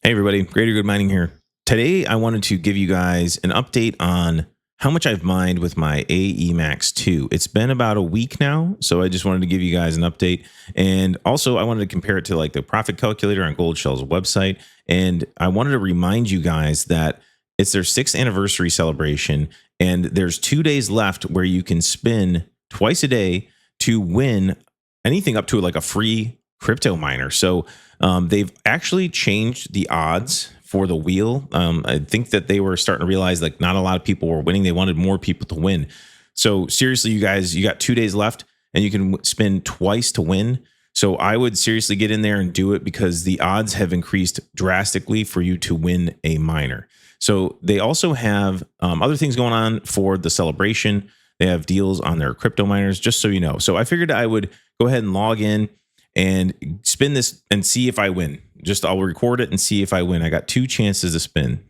Hey everybody, Greater Good Mining here. Today I wanted to give you guys an update on how much I've mined with my AE Max 2. It's been about a week now, so I just wanted to give you guys an update. And also I wanted to compare it to like the profit calculator on Goldshell's website. And I wanted to remind you guys that it's their 6th anniversary celebration, and there's 2 days left where you can spin twice a day to win anything up to like a free crypto miner. So they've actually changed the odds for the wheel. I think that they were starting to realize like not a lot of people were winning. They wanted more people to win. So seriously, you guys, you got 2 days left and you can spin twice to win. So I would seriously get in there and do it because the odds have increased drastically for you to win a miner. So they also have other things going on for the celebration. They have deals on their crypto miners, just so you know. So I figured I would go ahead and log in and spin this and see if I win. I'll record it and see if I win. I got 2 chances to spin.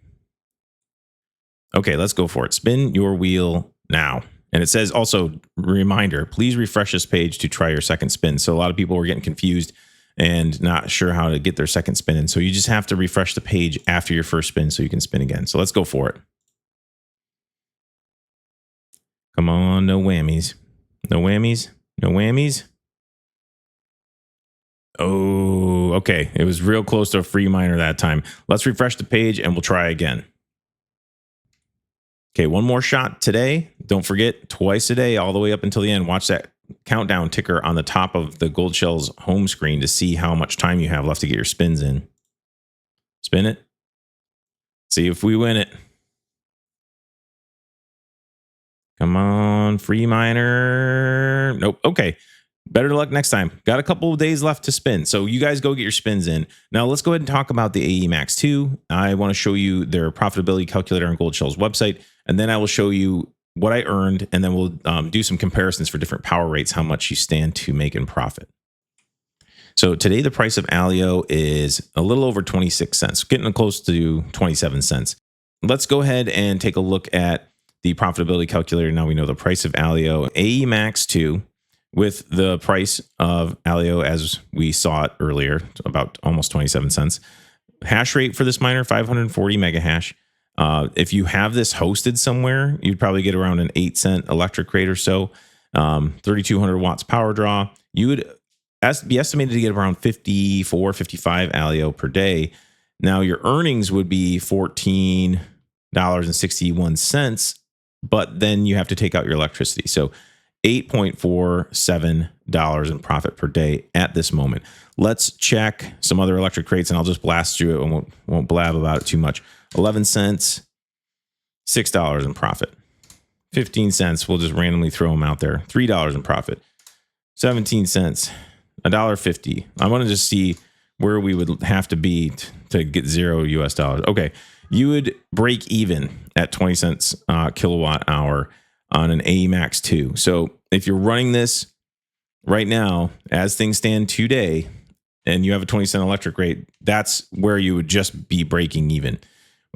Okay, let's go for it. Spin your wheel now. And it says also, reminder, please refresh this page to try your second spin. So a lot of people were getting confused and not sure how to get their second spin in. So you just have to refresh the page after your first spin so you can spin again. So let's go for it. Come on, no whammies. No whammies. No whammies. Oh, okay. It was real close to a free miner that time. Let's refresh the page and we'll try again. Okay, one more shot today. Don't forget, twice a day, all the way up until the end. Watch that countdown ticker on the top of the Goldshell's home screen to see how much time you have left to get your spins in. Spin it. See if we win it. Come on, free miner. Nope. Okay. Better luck next time. Got a couple of days left to spin. So you guys go get your spins in. Now let's go ahead and talk about the AE Max 2. I want to show you their profitability calculator on Goldshell's website. And then I will show you what I earned. And then we'll do some comparisons for different power rates, how much you stand to make in profit. So today the price of ALEO is a little over 26 cents, getting close to 27 cents. Let's go ahead and take a look at the profitability calculator. Now we know the price of ALEO. AE Max 2. With the price of ALEO as we saw it earlier, about almost 27 cents. Hash rate for this miner, 540 mega hash. If you have this hosted somewhere, you'd probably get around an 8-cent electric rate or so. 3,200 watts power draw. You would be estimated to get around 54, 55 ALEO per day. Now your earnings would be $14.61, but then you have to take out your electricity. So $8.47 in profit per day at this moment. Let's check some other electric rates and I'll just blast through it and won't blab about it too much. 11 cents, $6 in profit. 15 cents, we'll just randomly throw them out there. $3 in profit. 17 cents, $1.50. I want to just see where we would have to be to get $0 US. Okay, you would break even at 20 cents kilowatt hour on an AE Max 2. So if you're running this right now, as things stand today, and you have a 20-cent electric rate, that's where you would just be breaking even.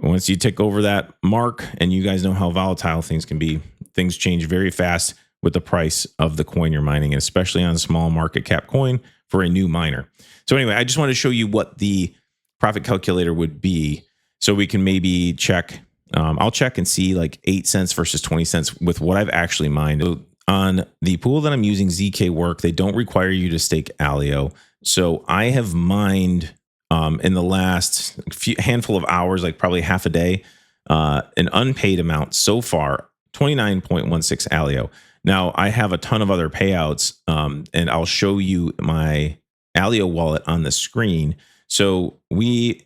Once you tick over that mark, and you guys know how volatile things can be, things change very fast with the price of the coin you're mining, and especially on a small market cap coin for a new miner. So anyway, I just want to show you what the profit calculator would be so we can maybe check. I'll check and see like 8 cents versus 20 cents with what I've actually mined. So on the pool that I'm using, ZK Work, they don't require you to stake ALEO. So I have mined in the last handful of hours, like probably half a day, an unpaid amount so far, 29.16 ALEO. Now I have a ton of other payouts, and I'll show you my ALEO wallet on the screen. So we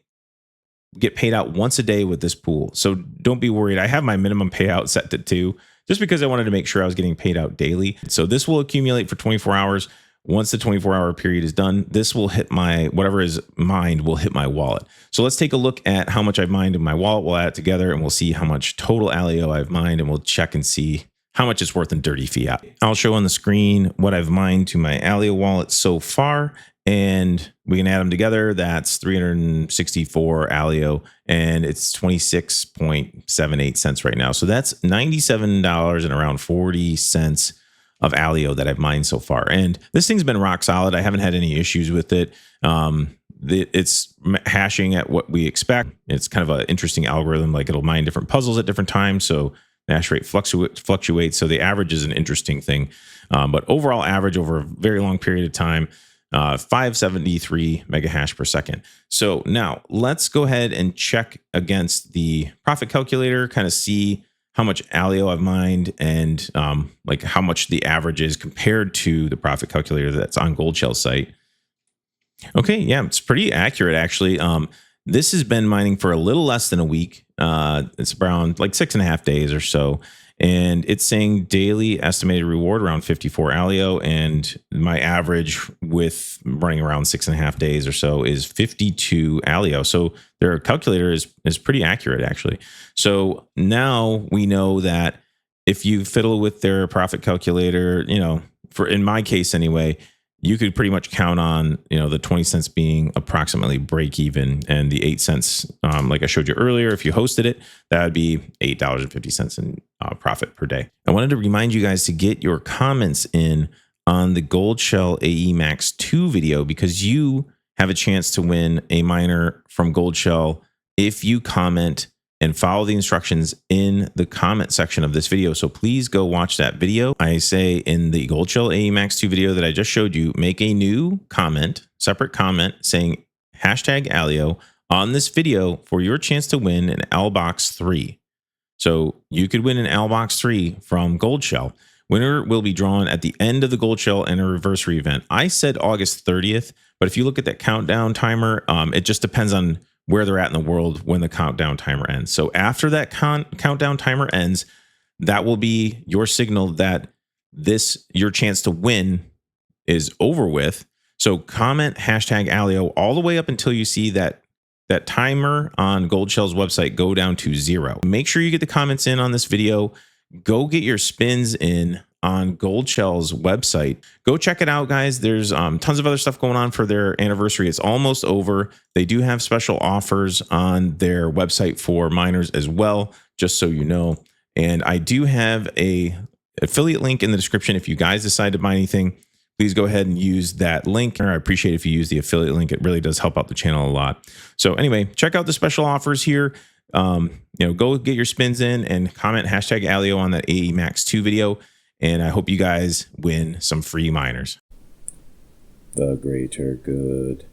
get paid out once a day with this pool. So don't be worried. I have my minimum payout set to 2, just because I wanted to make sure I was getting paid out daily. So this will accumulate for 24 hours. Once the 24-hour period is done, this will hit my, whatever is mined will hit my wallet. So let's take a look at how much I've mined in my wallet. We'll add it together and we'll see how much total ALEO I've mined, and we'll check and see how much it's worth in dirty fiat. I'll show on the screen what I've mined to my ALEO wallet so far, and we can add them together. That's 364 ALEO, and it's 26.78 cents right now. So that's $97 and around 40 cents of ALEO that I've mined so far. And this thing's been rock solid. I haven't had any issues with it. it's hashing at what we expect. It's kind of an interesting algorithm. Like it'll mine different puzzles at different times, so the hash rate fluctuates. So the average is an interesting thing, but overall average over a very long period of time, 573 mega hash per second. So now let's go ahead and check against the profit calculator, kind of see how much ALEO I've mined and like how much the average is compared to the profit calculator that's on Goldshell's site. Okay, yeah, it's pretty accurate actually. This has been mining for a little less than a week. It's around like 6.5 days or so. And it's saying daily estimated reward around 54 ALEO. And my average with running around 6.5 days or so is 52 ALEO. So their calculator is pretty accurate actually. So now we know that if you fiddle with their profit calculator, you know, for in my case anyway, you could pretty much count on, you know, the 20 cents being approximately break even, and the 8 cents, like I showed you earlier, if you hosted it, that would be $8.50 in profit per day. I wanted to remind you guys to get your comments in on the Goldshell AE Max 2 video, because you have a chance to win a miner from Goldshell if you comment and follow the instructions in the comment section of this video. So please go watch that video. I say in the Goldshell AE Max 2 video that I just showed you, make a new comment, separate comment saying hashtag ALEO on this video for your chance to win an ALBox 3. So you could win an ALBox 3 from Goldshell. Winner will be drawn at the end of the Goldshell anniversary event. I said August 30th, but if you look at that countdown timer, it just depends on where they're at in the world when the countdown timer ends. So after that countdown timer ends, that will be your signal that your chance to win is over with. So comment hashtag ALEO all the way up until you see that timer on Goldshell's website go down to 0. Make sure you get the comments in on this video. Go get your spins in on Goldshell's website. Go check it out, guys. There's tons of other stuff going on for their anniversary. It's almost over. They do have special offers on their website for miners as well, just so you know. And I do have a affiliate link in the description. If you guys decide to buy anything, please go ahead and use that link. I appreciate if you use the affiliate link. It really does help out the channel a lot. So anyway, check out the special offers here. You know, go get your spins in and comment hashtag ALEO on that AE Max 2 video. And I hope you guys win some free miners. The greater good.